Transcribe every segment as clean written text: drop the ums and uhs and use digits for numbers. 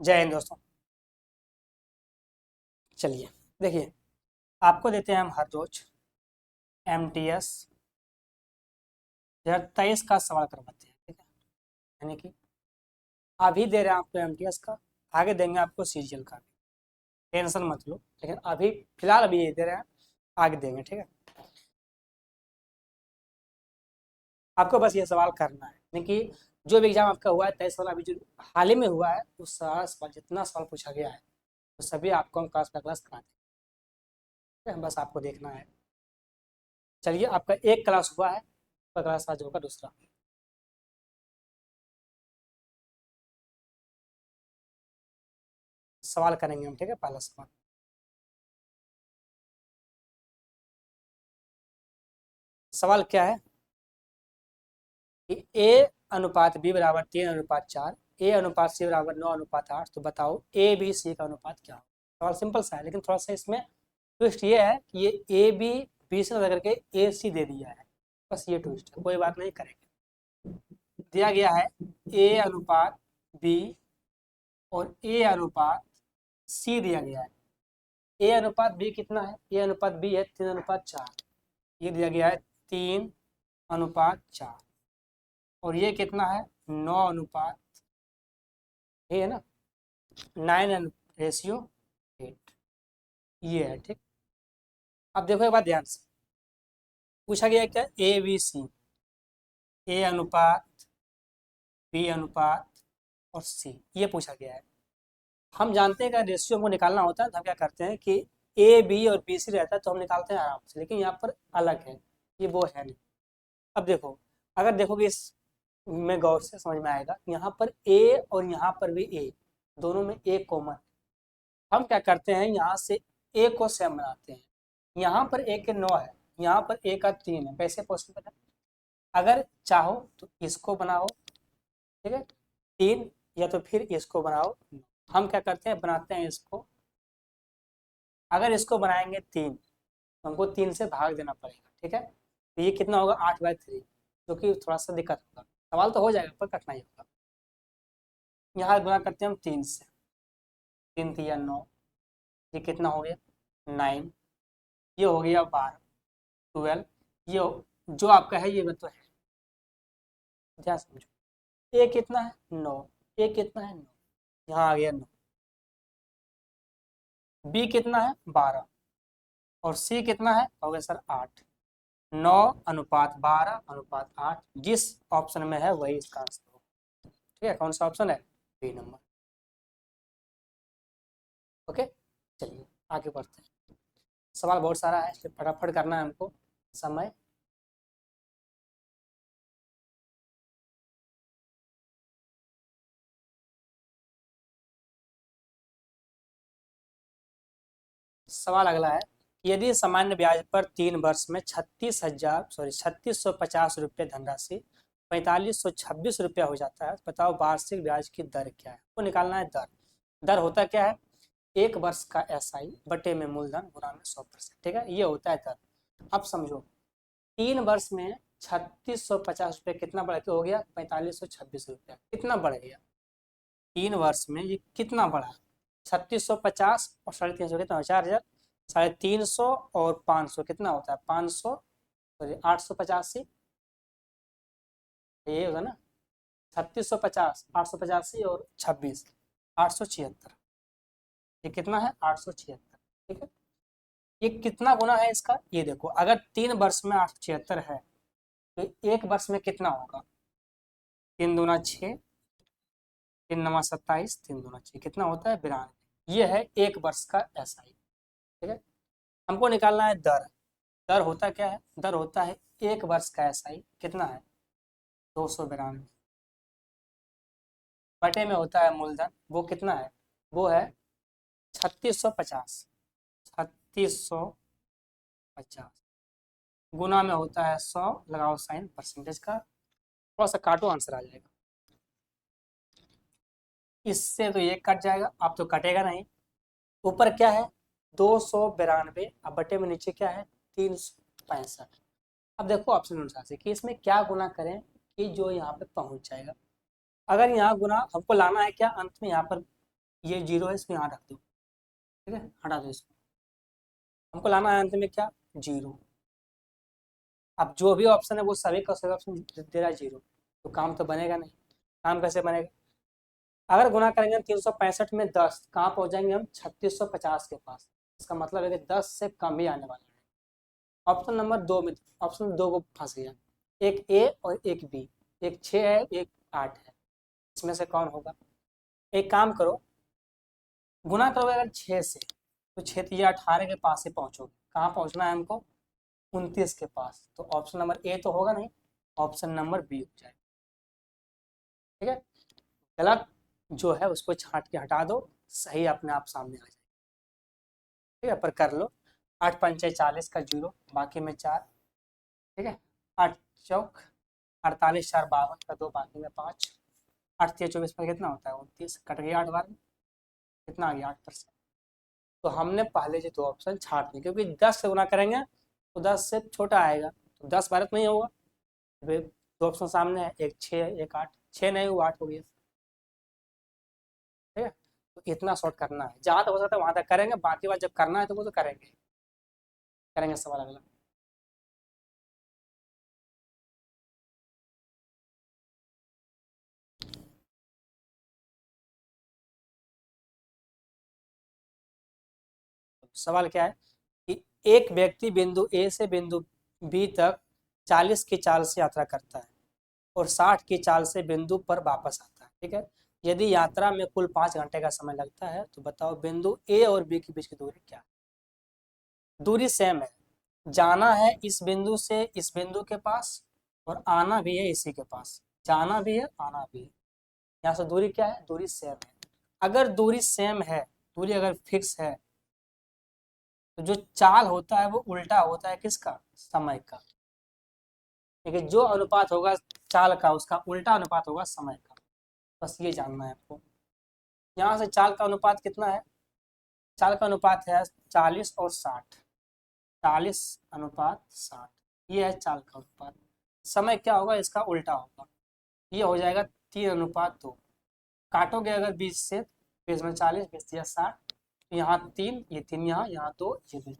जय हिंद दोस्तों। चलिए देखिए, आपको देते हैं हम हर रोज MTS 2023 का सवाल करवाते हैं, ठीक है। यानी कि अभी दे रहे हैं आपको MTS का, आगे देंगे आपको CGL का। टेंशन मत लो, लेकिन अभी फिलहाल अभी ये दे रहे हैं, आगे देंगे, ठीक है। आपको बस ये सवाल करना है, यानी कि जो भी एग्जाम आपका हुआ है 23 वाला, अभी जो हाल ही में हुआ है, उस सारा सवाल, जितना सवाल पूछा गया है, तो सभी आपको हम क्लास बाय क्लास करा देंगे, बस आपको देखना है। चलिए, आपका एक क्लास हुआ है, आपका क्लास आज होगा दूसरा। सवाल करेंगे हम, ठीक है। पहला सवाल, सवाल क्या है कि A/B बराबर 3/4, A/C बराबर 9/8, तो बताओ ABC का अनुपात क्या हो। सवाल सिंपल सा है, लेकिन थोड़ा सा इसमें ट्विस्ट ये है कि ये AB B से लगा करके AC दे दिया है, बस ये ट्विस्ट है, कोई बात नहीं, करेंगे। दिया गया है A/B और A/C दिया गया है। A/B कितना है? A/B है 3/4, ये दिया गया है 3/4, और ये कितना है? 9/, ये है ना, 9:8, ये है, ठीक। अब देखो एक बात ध्यान से, पूछा गया है क्या? ABC, A/, B/ और C, ये पूछा गया है। हम जानते हैं कि रेशियो हमको निकालना होता है, तो हम क्या करते हैं कि AB और BC रहता है तो हम निकालते हैं आराम से, लेकिन यहाँ पर अलग है, ये वो है नहीं। अब देखो, अगर देखोगे इस में गौर से समझ में आएगा, यहाँ पर A और यहाँ पर भी A, दोनों में A कॉमन। हम क्या करते हैं, यहाँ से A को सेम बनाते हैं। यहाँ पर A के 9 है, यहाँ पर A का 3 है, कैसे पॉसिबल है? अगर चाहो तो इसको बनाओ, ठीक है, 3, या तो फिर इसको बनाओ। हम क्या करते हैं, बनाते हैं इसको। अगर इसको बनाएंगे 3, तो हमको 3 से भाग देना पड़ेगा, ठीक है। तो ये कितना होगा? 8/3, जो कि थोड़ा सा दिक्कत होगा। सवाल तो हो जाएगा पर कठिनाई होगा। यहाँ गुना करते हैं हम 3 से, 3×3 = 9, ये कितना हो गया? 9, ये हो गया 12, 12, ये जो आपका है ये तो है, ध्यान समझो। ए कितना है? 9, ए कितना है? 9, यहाँ आ गया 9। बी कितना है? 12, और सी कितना है? हो गया सर 8। 9:12:8, जिस ऑप्शन में है वही इसका आंसर होगा, ठीक है। कौन सा ऑप्शन है? B number. ओके, चलिए आगे बढ़ते हैं। सवाल बहुत सारा है, इसलिए फटाफट करना है हमको, समय। सवाल अगला है, यदि सामान्य ब्याज पर 3 वर्ष में 3650 धनराशि 4526 रुपया हो जाता है, बताओ वार्षिक ब्याज की दर क्या है। वो निकालना है दर। दर होता क्या है? 1 वर्ष का SI बटे में मूलधन गुणा में 100%, ठीक है, ये होता है दर। अब समझो, 3 वर्ष में 3650 रुपये कितना बढ़ के हो गया? 4526 रुपया। कितना बढ़ गया 3 वर्ष में? ये कितना बढ़ा? 3650 और 350 कितना हो? 4000। 350 और 500 कितना होता है? 500, सॉरी 885, ये होगा ना। 3650, 885 और 26, 876, ये कितना है? 876, ठीक है। ये कितना गुना है इसका? ये देखो, अगर 3 वर्ष में 876 है, तो 1 वर्ष में कितना होगा? 3×2 = 6, 3×9 = 27, 3×2 = 6, कितना होता है? 92। ये है 1 वर्ष का SI, ठीक है। हमको निकालना है दर। दर होता क्या है? दर होता है 1 वर्ष का SI, कितना है? 292, बटे में होता है मूलधन, वो कितना है? वो है 3650, 3650, गुना में होता है 100, लगाओ साइन परसेंटेज का, थोड़ा सा काटो, आंसर आ जाएगा। इससे तो ये कट जाएगा, अब तो कटेगा नहीं। ऊपर क्या है? 292, अब बटे में नीचे क्या है? 365। अब देखो ऑप्शन अनुसार से कि इसमें क्या गुना करें कि जो यहाँ पे पहुंच जाएगा। अगर यहाँ गुना हमको लाना है क्या? अंत में यहाँ पर ये 0 है, इसको यहाँ रख दो, ठीक है, हटा दो इसको। हमको लाना है अंत में क्या, 0। अब जो भी ऑप्शन है वो सभी का सभी ऑप्शन दे रहा है 0, तो काम तो बनेगा नहीं। काम कैसे बनेगा, अगर गुना करेंगे 365 में 10, कहाँ पहुंच जाएंगे हम, 3650 के पास। इसका मतलब है कि 10 से कम ही आने वाला है। ऑप्शन नंबर 2 में, ऑप्शन 2 को फंस गया, एक ए और एक बी, एक 6 है एक 8 है, इसमें से कौन होगा। एक काम करो, गुना करोगे अगर 6 से, तो 6 या 18 के पास ही पहुंचोगे। कहाँ पहुंचना है हमको, 29 के पास। तो ऑप्शन नंबर ए तो होगा नहीं, ऑप्शन नंबर बी हो जाएगा, ठीक है। गलत जो है उसको छांट के हटा दो, सही अपने आप सामने आ जाएगा, ठीक है। पर कर लो, 8 पंचे 40 का 0, बाकी में 4, ठीक है। 8 चौक 48, 4 52 का 2, बाकी में 5, 8 3 24 पर कितना होता है, 29, कट गया 8 बार में, कितना आ गया, 8%। तो हमने पहले जो 2 ऑप्शन छाट दिए, क्योंकि 10 से गुना करेंगे तो 10 से छोटा आएगा, तो 10 भारत नहीं होगा। फिर 2 ऑप्शन सामने है, एक 6 एक 8, 6 नहीं हुआ 8 हो गया, ठीक है। तो इतना शॉर्ट करना है, जहाँ तक हो सकता है वहां तक करेंगे, बाकी बात जब करना है तो वो तो करेंगे। करेंगे सवाल अगला। सवाल क्या है कि एक व्यक्ति बिंदु ए से बिंदु बी तक 40 की चाल से यात्रा करता है और 60 की चाल से बिंदु पर वापस आता है, ठीक है। यदि यात्रा में कुल 5 घंटे का समय लगता है तो बताओ बिंदु ए और बी के बीच की दूरी क्या है। दूरी सेम है, जाना है इस बिंदु से इस बिंदु के पास, और आना भी है इसी के पास, जाना भी है आना भी है। यहाँ से दूरी क्या है, दूरी सेम है। अगर दूरी सेम है, दूरी अगर फिक्स है, तो जो चाल होता है वो उल्टा होता है किसका, समय का। देखिए जो अनुपात होगा चाल का, उसका उल्टा अनुपात होगा समय का, बस ये जानना है आपको। यहाँ से चाल का अनुपात कितना है, चाल का अनुपात है 40 और 60, 40:60, ये है चाल का अनुपात। समय क्या होगा, इसका उल्टा होगा, ये हो जाएगा 3:2। काटोगे अगर 20 से, 20 में 40, 20 या 60, यहाँ 3, ये 3 यहाँ, यहाँ 2, ये 2।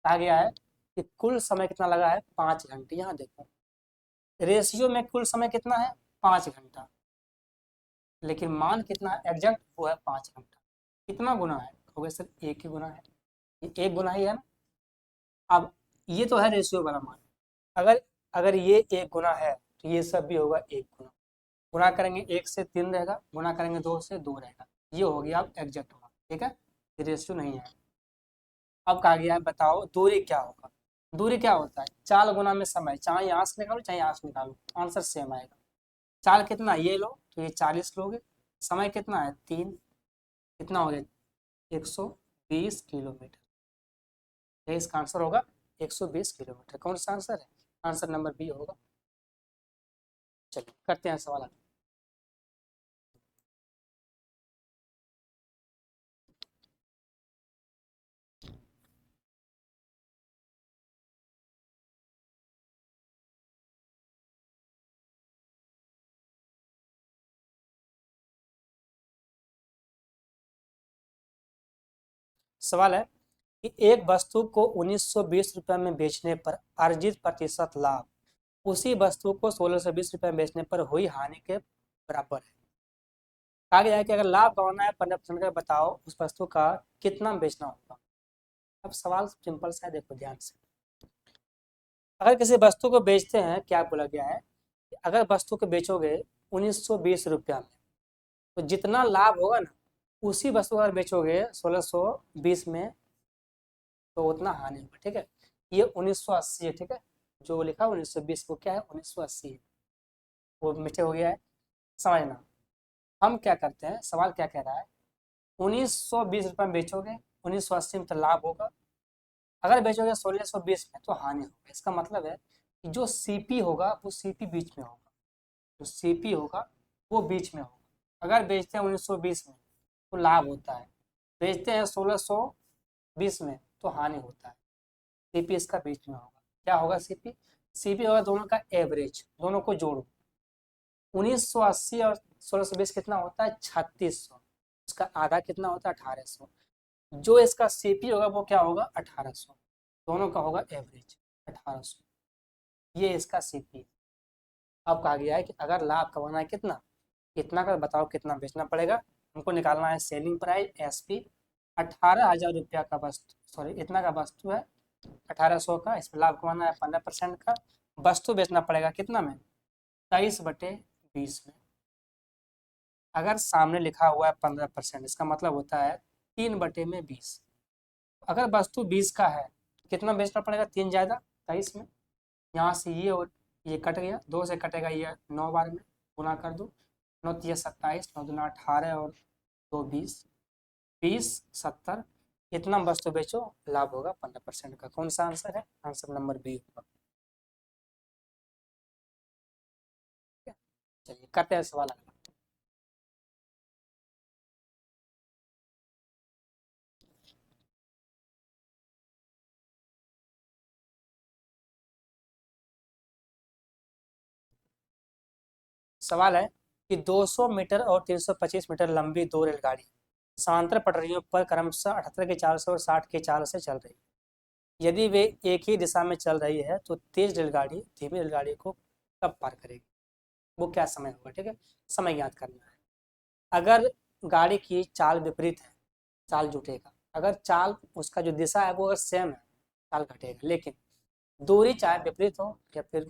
कहा गया है कि कुल समय कितना लगा है, 5 घंटे। यहाँ देखो रेशियो में कुल समय कितना है, 5 घंटा, लेकिन मान कितना है एग्जैक्ट, वो है 5 घंटा। कितना गुना है, हो गया सर एक ही गुना है, ये एक गुना ही है ना। अब ये तो है रेशियो वाला मान, अगर अगर ये एक गुना है तो ये सब भी होगा एक गुना। गुना करेंगे 1 से 3 रहेगा, गुना करेंगे 2 से 2 रहेगा, ये हो गया अब एग्जैक्ट मान, ठीक है, ये रेशियो नहीं है। अब कहा गया है बताओ दूरी क्या होगा। दूरी क्या होता है, चाल गुना में समय, चाहे यहाँ से निकालो चाहे यहाँ से निकालो, आंसर सेम आएगा। चाल कितना, ये लो तो ये 40 लोगे, समय कितना है 3, कितना हो गया 120 किलोमीटर, ये इसका आंसर होगा 120 किलोमीटर। कौन सा आंसर है, आंसर नंबर बी होगा। चलिए करते हैं सवाल आगे। सवाल है कि एक वस्तु को 1920 रुपये में बेचने पर अर्जित प्रतिशत लाभ उसी वस्तु को 1620 रुपये में बेचने पर हुई हानि के बराबर है। कहा गया है कि अगर लाभ कमाना है 15% का, बताओ उस वस्तु का कितना बेचना होगा। अब सवाल सिंपल सा है, देखो ध्यान से। अगर किसी वस्तु को बेचते हैं, क्या बोला गया है कि अगर वस्तु को बेचोगे 1920 रुपया में, तो जितना लाभ होगा ना, उसी वस्तु को अगर बेचोगे 1620 में, तो उतना हानि होगा, ठीक है। ये 1980 है, ठीक है, जो लिखा है 1920 को क्या है 1980 है, वो मिटे हो गया है, समझना। हम क्या करते हैं, सवाल क्या कह रहा है, 1920 रुपये में बेचोगे, 1980 में तो लाभ होगा, अगर बेचोगे 1620 में तो हानि होगा। इसका मतलब है कि जो सीपी होगा वो सीपी बीच में होगा, जो सीपी होगा वो बीच में होगा। अगर बेचते हैं 1920 में तो लाभ होता है, बेचते हैं 1620 में तो हानि होता है। सीपी इसका बीच में होगा, क्या होगा सीपी, सीपी होगा दोनों का एवरेज, दोनों को जोड़ो। 1980 और 1620 कितना होता है 3600, उसका आधा कितना होता है 1800। जो इसका सीपी होगा वो क्या होगा 1800, दोनों का होगा एवरेज 1800। ये इसका सीपी। अब कहा गया है कि अगर लाभ कमाना है कितना, इतना का बताओ कितना बेचना पड़ेगा। हमको निकालना है सेलिंग प्राइस एसपी। 18,000 रुपया का वस्तु, सॉरी इतना का वस्तु है 1800 का, इस पर लाभ कमाना है 15% का। वस्तु बेचना पड़ेगा कितना में, 23/20 में। अगर सामने लिखा हुआ है 15%, इसका मतलब होता है 3/20। अगर वस्तु 20 का है कितना बेचना पड़ेगा, 3 ज़्यादा 23 में। यहाँ से ये और ये कट गया, 2 से कटेगा ये 9 बार में, गुना कर दो। 9 तिया 27, 9 दूना 18 और 2 20, 20 70। इतना वस्तु बेचो, लाभ होगा 15% का। कौन सा आंसर है, आंसर नंबर बी होगा। चलिए करते हैं सवाल अगला। सवाल है कि 200 मीटर और 325 मीटर लंबी दो रेलगाड़ी समांतर पटरियों पर क्रमशः 78 की चाल से और 60 की चाल से चल रही है। यदि वे एक ही दिशा में चल रही है तो तेज रेलगाड़ी धीमी रेलगाड़ी को कब पार करेगी, वो क्या समय होगा। ठीक है, समय ज्ञात करना है। अगर गाड़ी की चाल विपरीत है, चाल जुटेगा। अगर चाल उसका जो दिशा है वो अगर सेम है, चाल घटेगा। लेकिन दूरी चाहे विपरीत हो या फिर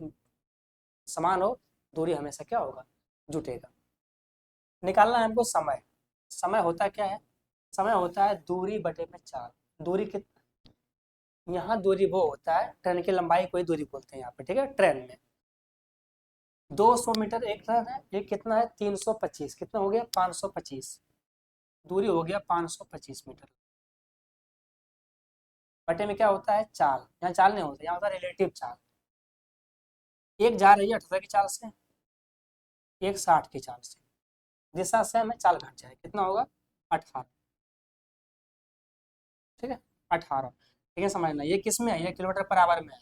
समान हो, दूरी हमेशा क्या होगा, जुटेगा। निकालना है हमको समय। समय होता क्या है, समय होता है दूरी बटे में चाल। दूरी कित यहाँ दूरी वो होता है, ट्रेन की लंबाई कोई दूरी बोलते हैं यहाँ पे। ठीक है, ट्रेन में 200 मीटर एक ट्रेन है, ये कितना है 325, कितना हो गया 525। दूरी हो गया 525 मीटर। बटे में क्या होता है चाल, यहाँ चाल नहीं होता, यहाँ होता है रिलेटिव चाल। एक जा रही है 18 की चाल से, एक 60 की चाल से। दिशा से हमें चाल घट जाए, कितना होगा 18। ठीक है 18। ठीक है, समझना ये किस में है, ये किलोमीटर पर आवर में है।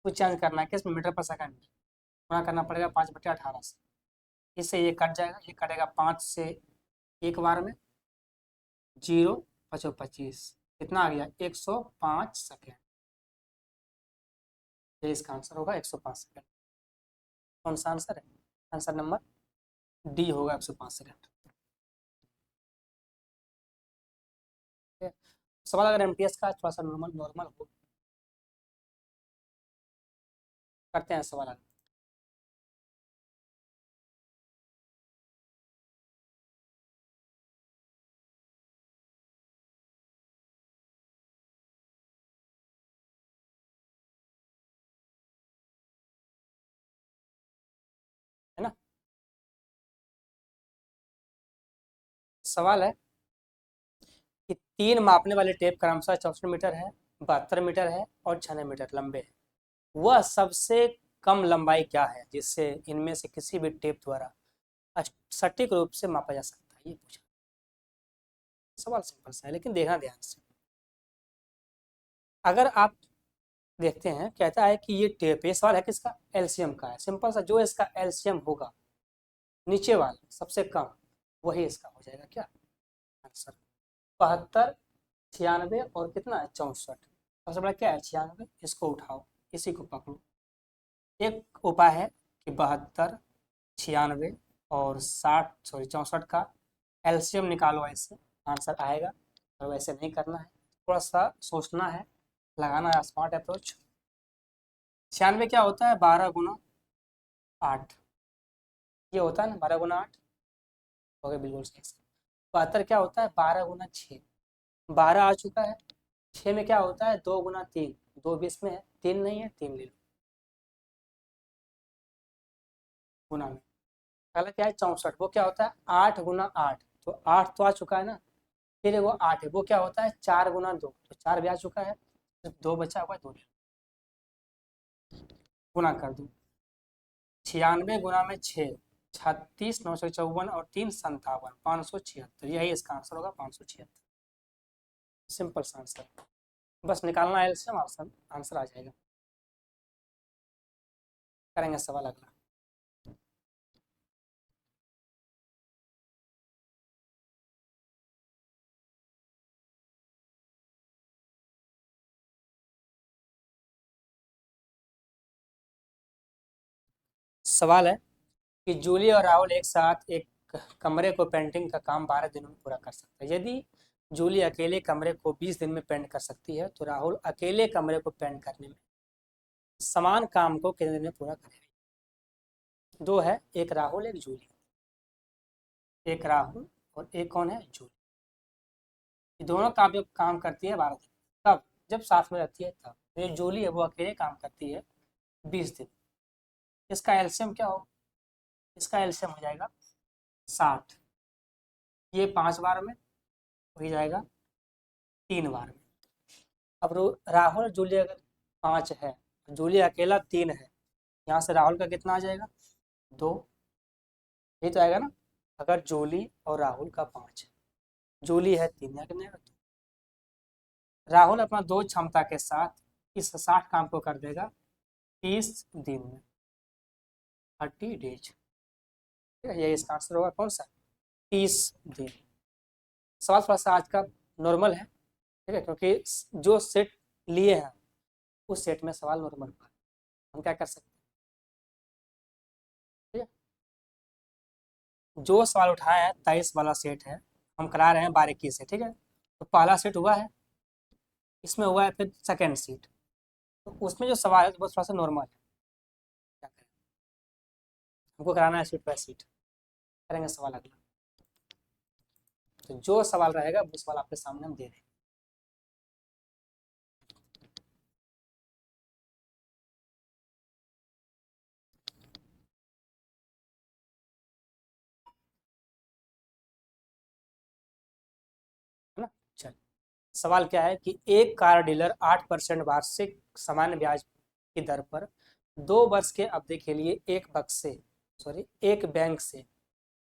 कुछ चेंज करना है किस में, मीटर पर सेकंड में। गुणा करना पड़ेगा 5/18 से। इससे ये कट जाएगा, ये कटेगा 5 से एक बार में, 0 5 25, कितना आ गया 105 सेकेंड। ये इसका आंसर होगा 105 सेकेंड। कौन सा आंसर है, आंसर नंबर डी होगा 105 सेकेंड। ठीक है? सवाल अगर एमटीएस का थोड़ा सा नॉर्मल नॉर्मल हो, करते हैं सवाल आगे। है ना। सवाल है कि तीन मापने वाले टेप क्रमशः 64 मीटर है, 72 मीटर है और 6 मीटर लंबे है। वह सबसे कम लंबाई क्या है जिससे इनमें से किसी भी टेप द्वारा सटीक रूप से मापा जा सकता है, ये पूछा। सवाल सिंपल सा है लेकिन देखना ध्यान से। अगर आप देखते हैं, कहता है कि ये टेप, ये सवाल है किसका, एलसीएम का है। सिंपल सा, जो इसका एलसीएम होगा नीचे वाला सबसे कम, वही इसका हो जाएगा क्या आंसर। 72, 96 और कितना है 64। सबसे बड़ा क्या है 96, इसको उठाओ, इसी को पकड़ो। एक उपाय है कि 72, 96 और 60 सॉरी 64 का एलसीएम निकालो, ऐसे आंसर आएगा। और वैसे नहीं करना है, थोड़ा सा सोचना है, लगाना है स्मार्ट अप्रोच। 96 क्या होता है 12 × 8, ये होता है ना 12 × 8, हो गया बिल्कुल सही। 72 क्या होता है 12 × 6, 12 आ चुका है। 6 में क्या होता है 2 × 3, 2 20 में है, 3 नहीं है 3 ले लो गुना में। पहला क्या है 64, वो क्या होता है 8 × 8, तो 8 तो आ चुका है ना। फिर वो 8 है, वो क्या होता है 4 × 2, तो 4 भी आ चुका है। सिर्फ 2 बचा हुआ है, 2 ले लो, गुना कर दो। 96 गुना में 6, 36, 954 और 3 57, 576, यही इसका आंसर होगा 576। सिंपल सा आंसर, बस निकालना है एलसीएम, आंसर आंसर आ जाएगा। करेंगे सवाल अगला। सवाल है कि जूली और राहुल एक साथ एक कमरे को पेंटिंग का काम 12 दिनों में पूरा कर सकते हैं। यदि जूली अकेले कमरे को 20 दिन में पेंट कर सकती है तो राहुल अकेले कमरे को पेंट करने में समान काम को कितने दिन में पूरा करेगा। दो है, एक राहुल एक जूली, एक राहुल और एक कौन है, जूली। ये दोनों काम करती है 12 दिन। तब जब साथ में रहती है तब ये जूली है वो अकेले काम करती है 20 दिन। इसका एलसीएम क्या हो, इसका एलसीएम हो जाएगा 60। ये 5 बार में हो जाएगा 3 बार में। अब राहुल और जूली अगर 5 है, जूली अकेला 3 है, यहाँ से राहुल का कितना आ जाएगा, 2। यही तो आएगा ना। अगर जूली और राहुल का 5 है, जूली है 3, यहाँ कितना आएगा, 2। राहुल अपना 2 क्षमता के साथ इस 60 काम को कर देगा 30 दिन में, 30 डेज। ठीक है, ये इसका आंसर होगा कौन सा, 30 दिन। सवाल थोड़ा सा आज का नॉर्मल है, ठीक है, क्योंकि जो सेट लिए हैं उस सेट में सवाल नॉर्मल हुआ। हम क्या कर सकते हैं, ठीक है। जो सवाल उठाया है 23 वाला सेट है, हम करा रहे हैं बारीकी से, ठीक है। तो पहला सेट हुआ है, इसमें हुआ है फिर सेकेंड सीट, तो उसमें जो सवाल है वो थोड़ा सा नॉर्मल है। क्या करें, हमको कराना है सीट बाय सीट, करेंगे सवाल अगला। तो जो सवाल रहेगा वो सवाल आपके सामने हम दे देंगे। है ना। चल, सवाल क्या है कि एक कार डीलर 8% वार्षिक सामान्य ब्याज की दर पर 2 वर्ष के अवधि के लिए एक बैंक से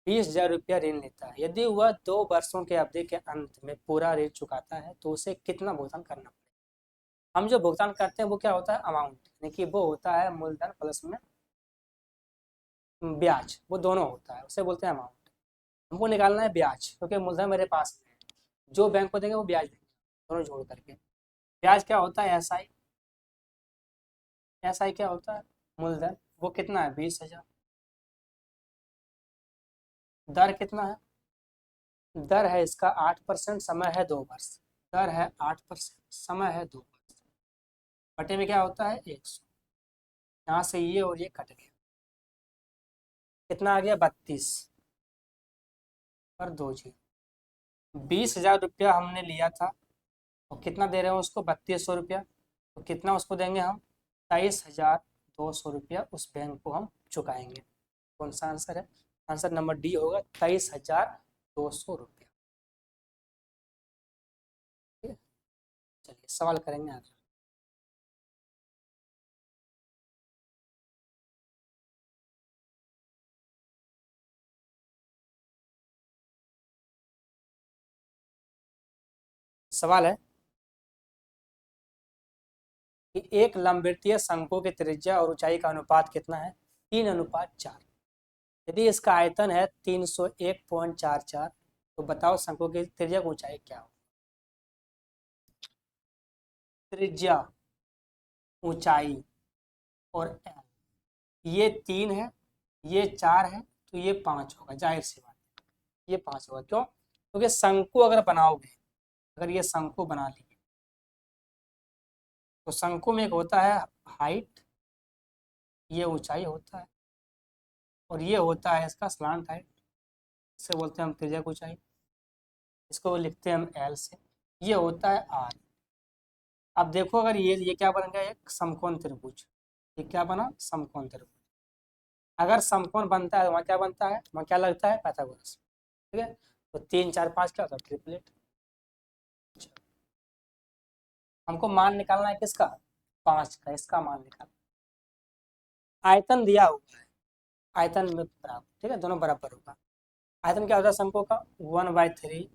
20,000 रुपया ऋण लेता है। यदि वह 2 वर्षों के अवधि के अंत में पूरा ऋण चुकाता है तो उसे कितना भुगतान करना पड़ेगा। हम जो भुगतान करते हैं वो क्या होता है, अमाउंट, यानी कि वो होता है मूलधन प्लस में ब्याज, वो दोनों होता है, उसे बोलते हैं अमाउंट। हमको निकालना है ब्याज, क्योंकि मूलधन मेरे पास है, जो बैंक को देंगे वो ब्याज देंगे, दोनों जोड़ करके। ब्याज क्या होता है, एसआई। एसआई क्या होता है, मूलधन, वो कितना है, 20,000। दर कितना है, दर है इसका 8%, समय है 2 वर्ष। दर है 8%, समय है 2 वर्ष। बटे में क्या होता है, 100। यहाँ से ये और ये कट गया, कितना आ गया, 32 पर 2 जीरो। 20,000 रुपया हमने लिया था, और कितना दे रहे हैं उसको, 3200 रुपया। तो कितना उसको देंगे हम, 23,200 रुपया उस बैंक को हम चुकाएंगे। कौन सा आंसर है, आंसर नंबर डी होगा, 23,200 रुपया। ठीक है, चलिए सवाल करेंगे आगे। सवाल है कि एक लंबवृत्तीय शंकु की त्रिज्या और ऊंचाई का अनुपात कितना है, 3:4। यदि इसका आयतन है 301.44, तो बताओ शंकु की त्रिज्या की ऊंचाई क्या हो। त्रिज्या, ऊंचाई और एल, ये 3 है, ये 4 है, तो ये 5 होगा, जाहिर सी बात है ये 5 होगा। क्यों, क्योंकि शंकु अगर बनाओगे, अगर ये शंकु बना लिए, तो शंकु में एक होता है हाइट, ये ऊंचाई होता है, और ये होता है इसका स्लांट हाइट, इसे बोलते हैं हम त्रिज्या की ऊंचाई, इसको लिखते हैं हम एल से। ये होता है आर। अब देखो, अगर ये क्या बन गया, एक समकोण त्रिभुज। ये क्या बना, समकोण त्रिभुज। अगर समकोण बनता है तो वहाँ क्या बनता है, वहाँ क्या लगता है, पाइथागोरस। ठीक है, तो 3 4 5 क्या होता है, ट्रिपलेट। हमको मान निकालना है किसका, 5 का, इसका मान निकालना। आयतन दिया हुआ है, आयतन में बराबर, ठीक है, दोनों बराबर होगा। आयतन क्या होता है शंकु का, 1/3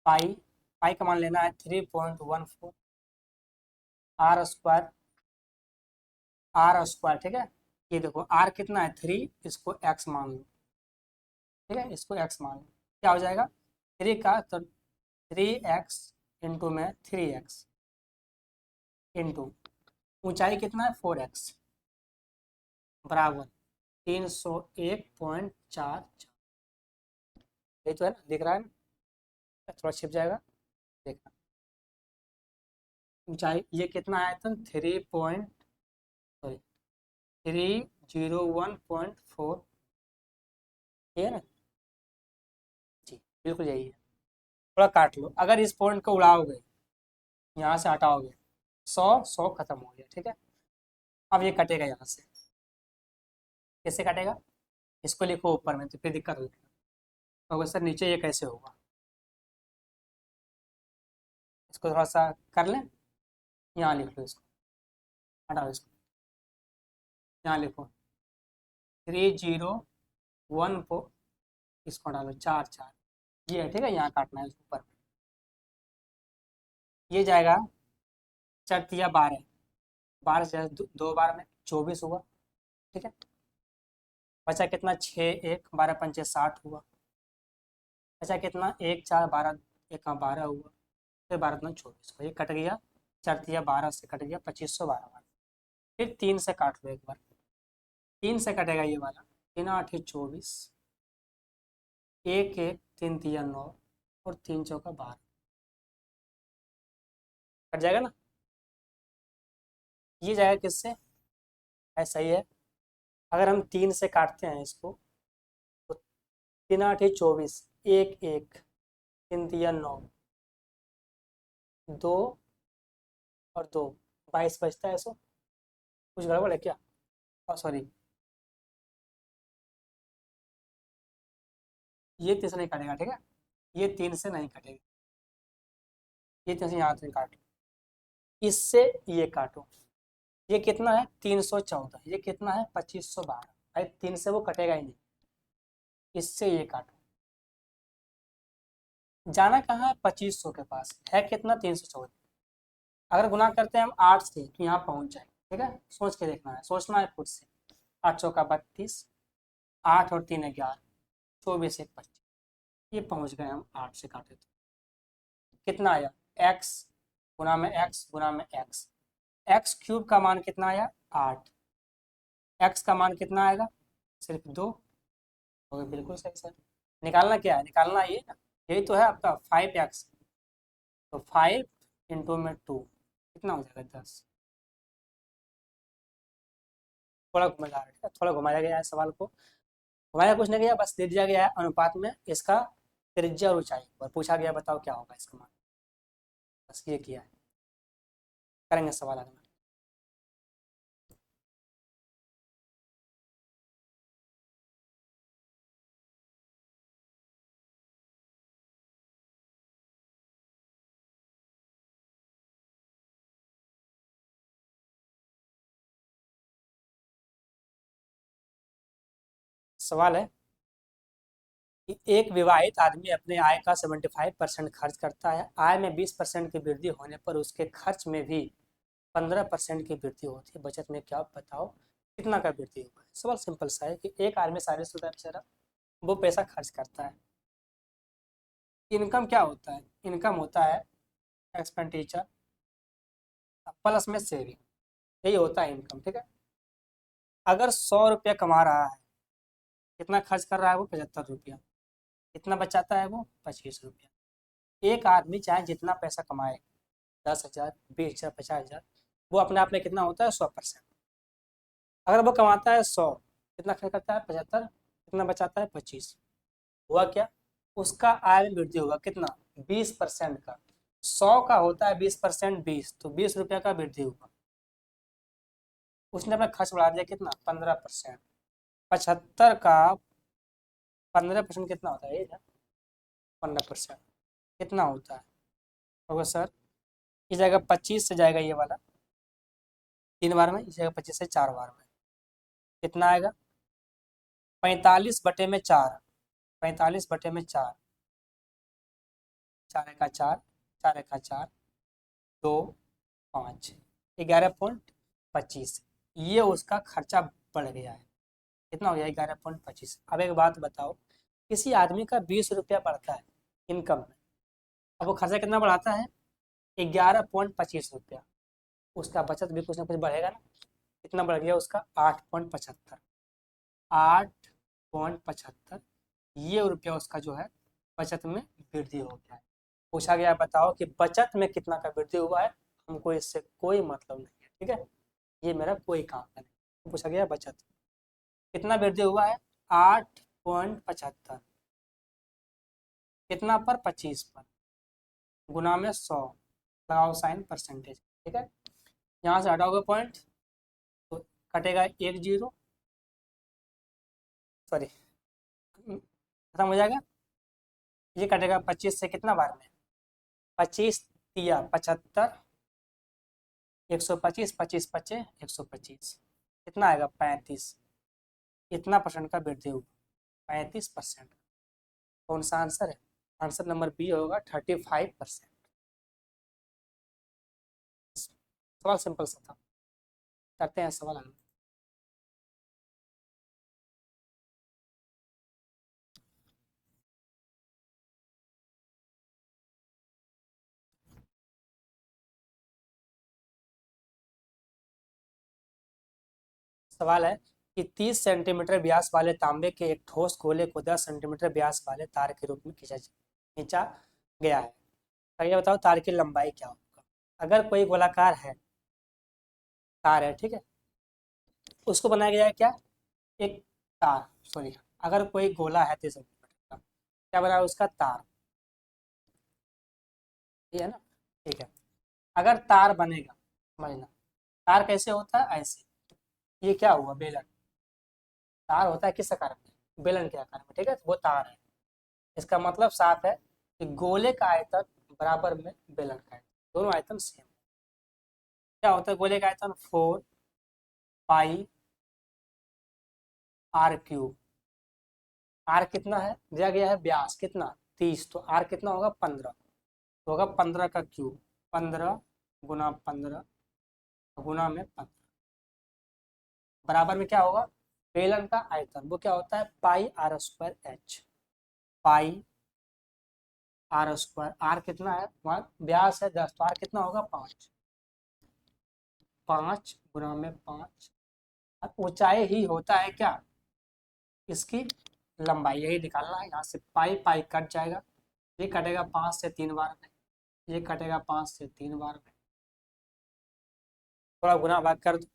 पाई, पाई का मान लेना है 3.14 आर स्क्वायर, आर स्क्वायर। ठीक है, ये देखो आर कितना है 3, इसको एक्स मान लो, ठीक है, इसको एक्स मान लो, क्या हो जाएगा 3 का, तो 3x इंटू में 3x इंटू ऊंचाई कितना है 4x, बराबर 301.44। ये तो है ना, दिख रहा है ना, थोड़ा छिप जाएगा, देखना। ऊंचाई ये कितना आयतन 3001.4, ये है ना जी, बिल्कुल यही है। थोड़ा काट लो, अगर इस पॉइंट को उड़ाओगे, यहाँ से हटाओगे, 100 खत्म हो गया, ठीक है। अब ये कटेगा यहाँ से, कैसे कटेगा, इसको लिखो ऊपर में तो फिर दिक्कत होगी। तो सर नीचे ये कैसे होगा, इसको थोड़ा सा कर लें, यहाँ लिख लो इसको, हटाओ इसको, यहाँ लिखो 3014, इसको डालो 44, ये है, ठीक है। यहाँ काटना है इसके ऊपर, ये जाएगा 4 या 12, 12 से दो बार में 24 हुआ, ठीक है। बचा कितना, 6 1 12 पंचे 60 हुआ। बचा कितना, 1 4 12, 1 12 हुआ, फिर 12 दूना 24 हुआ, ये कट गया। 4 या 12 से कट गया, 2512। फिर 3 से काट लो एक बार, 3 से कटेगा ये वाला, 3 8 24, 1 1 3 3 9, और 3 चौका 12, कट जाएगा ना। ये जाएगा किससे, ऐसा ही है। अगर हम 3 से काटते हैं इसको, तो 3 8 24, 1 1 3 3 9, 2 और 2, 22 बचता है। सो कुछ गड़बड़ है क्या, सॉरी, ये 3 से नहीं कटेगा, ठीक है। ये 3 से नहीं कटेगा, ये 3 से यहाँ से काटो, इससे ये काटो, ये कितना है 314, ये कितना है 2512, भाई 3 से वो कटेगा ही नहीं, इससे ये काटो। जाना कहाँ है, 2500 के पास है, कितना 314। अगर गुना करते हैं हम 8 से तो यहाँ पहुंच जाए, ठीक है। सोच के देखना है, सोचना है खुद से। 8 चौका 32, 8 और 3 11, 24 1 25, ये पहुंच गए हम 8 से काटे तो कितना आया, x गुना में x, एक्स क्यूब का मान कितना आया 8, x का मान कितना आएगा सिर्फ 2, हो गया बिल्कुल सही सर। निकालना क्या है, निकालना ये ना, यही तो है आपका 5x, तो 5 इंटू में 2 कितना हो जाएगा 10। थोड़ा घुमाया है, थोड़ा घुमाया गया है सवाल को, घुमाया कुछ नहीं गया, बस दे दिया गया है अनुपात में इसका त्रिज्या और ऊंचाई, और पूछा गया बताओ क्या होगा इसका मान, बस ये किया है। करेंगे सवाल अगला। सवाल है कि एक विवाहित आदमी अपने आय का 75% खर्च करता है, आय में 20% की वृद्धि होने पर उसके खर्च में भी 15% की वृद्धि होती है, बचत में क्या बताओ कितना का वृद्धि हुआ है। सवाल सिंपल सा है कि एक आदमी 40 रुपये बेचारा वो पैसा खर्च करता है। इनकम क्या होता है, इनकम होता है एक्सपेंडिचर प्लस में सेविंग, यही होता है इनकम, ठीक है। अगर 100 रुपया कमा रहा है, कितना खर्च कर रहा है वो 75 रुपया, कितना बचाता है वो 25 रुपया। एक आदमी चाहे जितना पैसा कमाए, 10,000 20,000 50,000, वो अपने आप में कितना होता है 100%। अगर वो कमाता है 100, कितना खर्च करता है 75, कितना बचाता है 25, हुआ क्या, उसका आय में वृद्धि होगा कितना 20% का। 100 का होता है 20%, 20 तो 20 रुपया का वृद्धि होगा। उसने अपना खर्च बढ़ा दिया कितना 15%, 75 का 15% कितना होता है, ये 15% कितना होता है, होगा सर इस जाएगा 25 से जाएगा ये वाला 3 बार में, इस जाएगा 25 से 4 बार में, कितना आएगा 45/4, 45/4, 4 1 4, 4 1 4, 2 5, 11.25, ये उसका खर्चा बढ़ गया है, कितना हो गया 11.25। अब एक बात बताओ, किसी आदमी का 20 रुपया बढ़ता है इनकम में, अब वो खर्चा कितना बढ़ाता है 11.25 रुपया, उसका बचत भी कुछ ना कुछ बढ़ेगा ना, कितना बढ़ गया उसका 8.75, 8.75 ये रुपया उसका जो है बचत में वृद्धि हो गया है। पूछा गया बताओ कि बचत में कितना का वृद्धि हुआ है, हमको इससे कोई मतलब नहीं है, ठीक है, ये मेरा कोई काम का नहीं। पूछा गया बचत कितना वृद्धि हुआ है, 8.75 कितना पर, 25 पर, गुना में 100, लगाओ साइन परसेंटेज, ठीक है। यहाँ से हटाओगे पॉइंट तो कटेगा 10, सॉरी खत्म हो जाएगा, ये कटेगा 25 से कितना बार में, 25 तिया 75, 125, 25 पचे 125, कितना आएगा 35, इतना परसेंट का वृद्धि हुआ, 35%। कौन सा आंसर है, आंसर नंबर बी होगा 35%। सवाल सिंपल सा था, करते हैं सवाल अगला। सवाल है कि 30 सेंटीमीटर व्यास वाले तांबे के एक ठोस गोले को 10 सेंटीमीटर व्यास वाले तार के रूप में खींचा गया है। आइए बताओ तार की लंबाई क्या होगा। अगर कोई गोलाकार है, तार है, ठीक है, उसको बनाया गया है क्या, एक तार, सॉरी, अगर कोई गोला है 30 सेंटीमीटर का, क्या बना है उसका तार, ये है ना, ठीक है। अगर तार बनेगा, समझना, तार कैसे होता है, ऐसे, ये क्या हुआ बेलन, तार होता है किस आकार में, बेलन के आकार में, ठीक है, वो तार है। इसका मतलब साफ है कि गोले का आयतन बराबर में बेलन का आयतन, दोनों आयतन सेम। क्या होता है गोले का आयतन, 4 पाई आर क्यूब। आर कितना है दिया गया है, व्यास कितना 30, तो आर कितना होगा 15, तो होगा 15 का क्यूब, 15 गुना 15 गुना में 15, बराबर में क्या होगा, बेलन का आयतन वो क्या होता है, pi r square h, pi r square, r कितना है वहाँ व्यास है 10, तो आर कितना होगा 5, 5 गुना में 5, ऊंचाई ही होता है क्या, इसकी लंबाई, यही निकालना है। यहाँ से पाई पाई कट जाएगा, ये कटेगा 5 से 3 बार में, ये कटेगा 5 से 3 बार में, थोड़ा गुना भाग कर दो,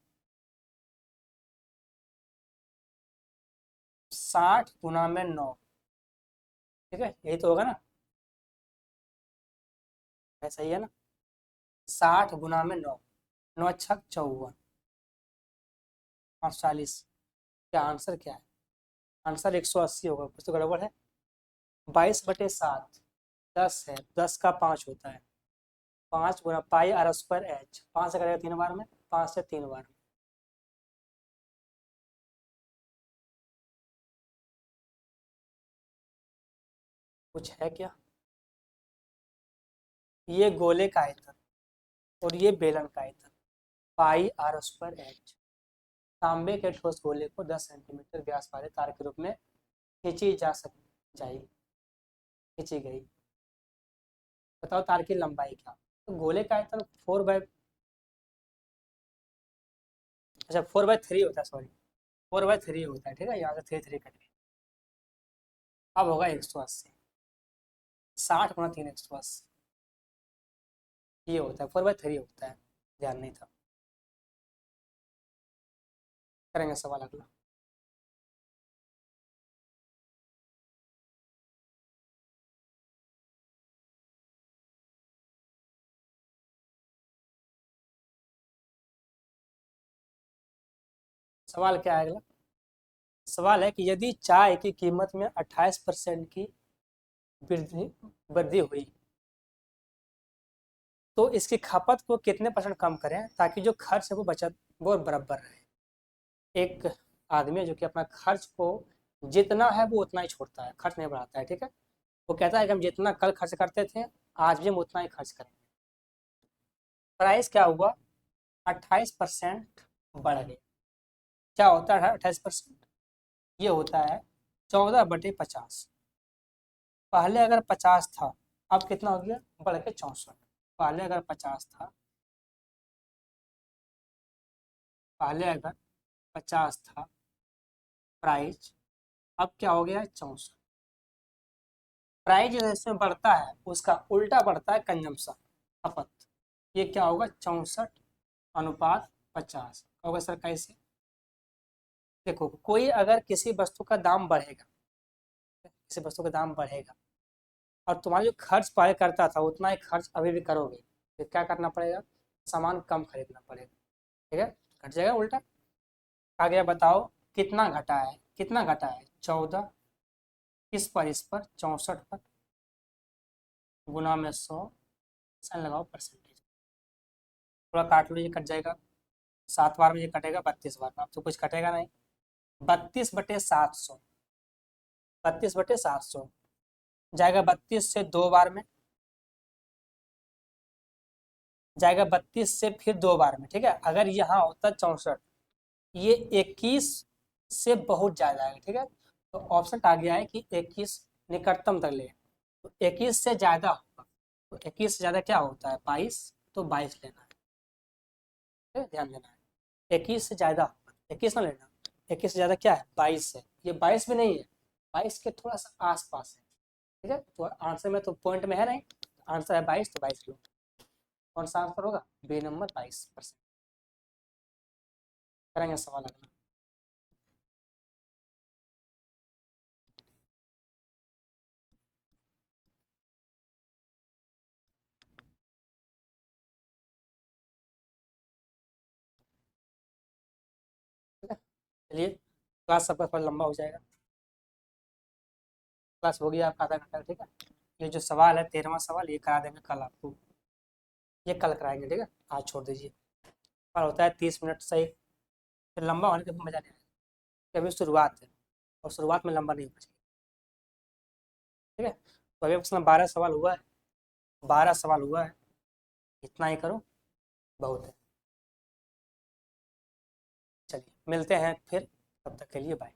60 गुना में 9, ठीक है, यही तो होगा ना, ऐसा ही है ना, 60 गुना में 9, 9 छक 54, 40, क्या आंसर क्या है, आंसर 180 होगा, कुछ तो गड़बड़ है। 22/7 10 है, 10 का 5 होता है, 5 गुना पाई आर स्क्वायर एच, 5 से करेगा 3 बार में, 5 से 3 बार में, कुछ है क्या, ये गोले का आयतन और ये बेलन का आयतन, पाई आर स्क्वायर एच, तांबे के ठोस गोले को 10 सेंटीमीटर व्यास वाले तार के रूप में खींची जा सकती जाएगी, खींची गई। बताओ तार की लंबाई क्या, तो गोले का आयतन 4 बाय, अच्छा 4/3 होता है, सॉरी 4/3 होता है, ठीक है, यहाँ से 3 कट गए, अब होगा 180, 60 गुना 3 180, ये होता है 4/3 होता है, ध्यान नहीं था। करेंगे सवाल अगला। सवाल क्या है अगला, सवाल है कि यदि चाय की कीमत में 28% की वृद्धि वृद्धि हुई तो इसकी खपत को कितने परसेंट कम करें ताकि जो खर्च है वो बचत वो बराबर रहे। एक आदमी है जो कि अपना खर्च को जितना है वो उतना ही छोड़ता है, खर्च नहीं बढ़ाता है, ठीक है, वो कहता है कि हम जितना कल खर्च करते थे आज भी हम उतना ही खर्च करेंगे। प्राइस क्या हुआ, 28% बढ़ गया। क्या होता है 28%, ये होता है 14/50। पहले अगर 50 था, अब कितना हो गया, बढ़ के 64, पहले अगर 50 था पहले अगर 50 था प्राइस, अब क्या हो गया है 64। प्राइस जैसे बढ़ता है उसका उल्टा बढ़ता है कंजम्पशन, खपत। ये क्या होगा 64:50 होगा सर कैसे? देखो कोई अगर किसी वस्तु का दाम बढ़ेगा, किसी वस्तु का दाम बढ़ेगा और तुम्हारा जो खर्च पहले करता था उतना ही खर्च अभी भी करोगे, तो क्या करना पड़ेगा, सामान कम खरीदना पड़ेगा, ठीक है, घट जाएगा उल्टा। आगे बताओ कितना घटा है, कितना घटा है 14, किस पर, इस पर 64 पर, गुना में 100, साइन लगाओ परसेंटेज, थोड़ा काट लो ये कट जाएगा, 7 बार में ये कटेगा 32 बार में, अब तो कुछ कटेगा नहीं। 32/700, 32/700 जाएगा 32 से 2 बार में, जाएगा 32 से फिर 2 बार में, ठीक है। अगर यहाँ होता 64, ये 21 से बहुत ज्यादा है, ठीक है, तो ऑप्शन आ गया है कि 21 निकटतम तक ले, तो 21 से ज्यादा होगा, तो 21 से ज्यादा क्या होता है 22, तो 22 लेना है, ठीक है? ध्यान देना है 21 से ज्यादा होगा, 21 ना लेना, 21 से ज्यादा क्या है 22 है, ये 22 भी नहीं है, 22 के थोड़ा सा आस पास है, ठीक है, तो आंसर में तो पॉइंट में है नहीं, आंसर है 22, तो 22 लो। कौन सा आंसर होगा, बी नंबर 22%। करेंगे सवाल अगला। ठीक है, चलिए क्लास सबका थोड़ा लंबा हो जाएगा, क्लास हो गया आपका आधा घंटा, ठीक है। ये जो सवाल है 13वां सवाल ये करा देंगे कल आपको, ये कल कराएंगे, ठीक है, आज छोड़ दीजिए। और होता है 30 मिनट सही, फिर लंबा होने के मजा नहीं आएगा, अभी शुरुआत है और शुरुआत में लंबा नहीं होना चाहिए, ठीक है। तो अभी उसमें 12 सवाल हुआ है, 12 सवाल हुआ है, इतना ही करो बहुत है। चलिए मिलते हैं फिर, तब तक के लिए बाय।